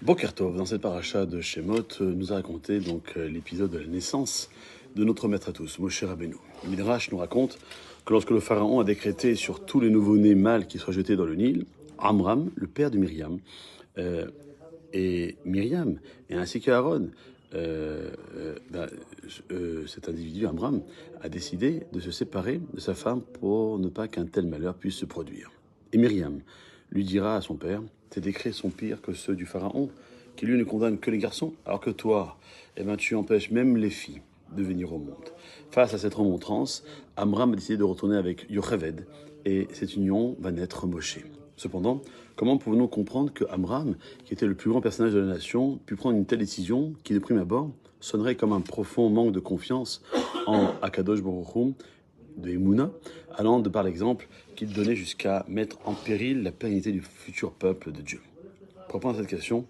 Boker Tov, dans cette paracha de Shemot, nous a raconté donc l'épisode de la naissance de notre maître à tous, Moshe Rabbeinu. Le Midrash nous raconte que lorsque le pharaon a décrété sur tous les nouveau-nés mâles qui soient jetés dans le Nil, Amram, le père de Myriam, et Myriam, et ainsi qu'Aaron, cet individu, Amram, a décidé de se séparer de sa femme pour ne pas qu'un tel malheur puisse se produire. Et Myriam lui dira à son père: tes décrets sont pires que ceux du pharaon, qui lui ne condamne que les garçons, alors que toi, tu empêches même les filles de venir au monde. Face à cette remontrance, Amram a décidé de retourner avec Yocheved, et cette union va naître Moshe. Cependant, comment pouvons-nous comprendre que Amram, qui était le plus grand personnage de la nation, put prendre une telle décision qui, de prime abord, sonnerait comme un profond manque de confiance en Akadosh Baruch Hu, de Emouna, allant de par l'exemple qu'il donnait jusqu'à mettre en péril la pérennité du futur peuple de Dieu. Pour répondre à cette question,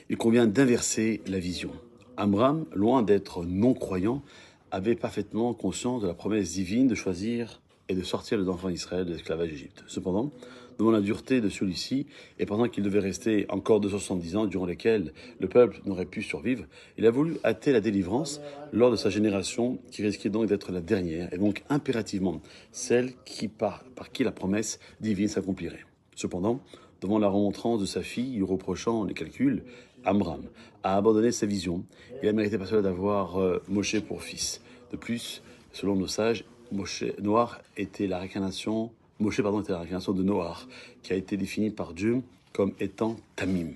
il convient d'inverser la vision. Amram, loin d'être non-croyant, avait parfaitement conscience de la promesse divine de choisir et de sortir les enfants d'Israël de l'esclavage d'Égypte. Cependant, devant la dureté de celui-ci, et pendant qu'il devait rester encore 270 ans durant lesquels le peuple n'aurait pu survivre, il a voulu hâter la délivrance lors de sa génération qui risquait donc d'être la dernière, et donc impérativement celle par qui la promesse divine s'accomplirait. Cependant, devant la remontrance de sa fille, lui reprochant les calculs, Amram a abandonné sa vision. Il a mérité par cela d'avoir Moshe pour fils. De plus, selon nos sages, Moshe était la réincarnation de Noach, qui a été défini par Dieu comme étant tamim,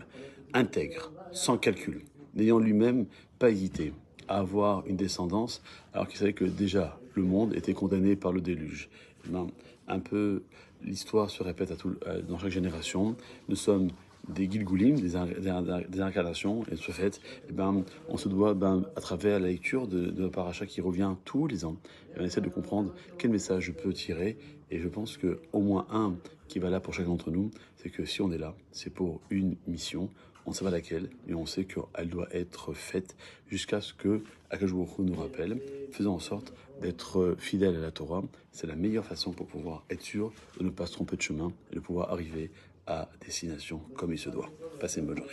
intègre, sans calcul, n'ayant lui-même pas hésité à avoir une descendance, alors qu'il savait que déjà le monde était condamné par le déluge. Un peu, l'histoire se répète dans chaque génération. Nous sommes des Gilgulim, des incarnations, et de ce fait, on se doit, à travers la lecture de paracha qui revient tous les ans, on essaie de comprendre quel message je peux tirer, et je pense qu'au moins un qui va là pour chacun d'entre nous, c'est que si on est là, c'est pour une mission. On ne sait pas laquelle, mais on sait qu'elle doit être faite jusqu'à ce que Akadosh Baruch Hu nous rappelle, faisant en sorte d'être fidèle à la Torah. C'est la meilleure façon pour pouvoir être sûr de ne pas se tromper de chemin et de pouvoir arriver à destination comme il se doit. Passez une bonne journée.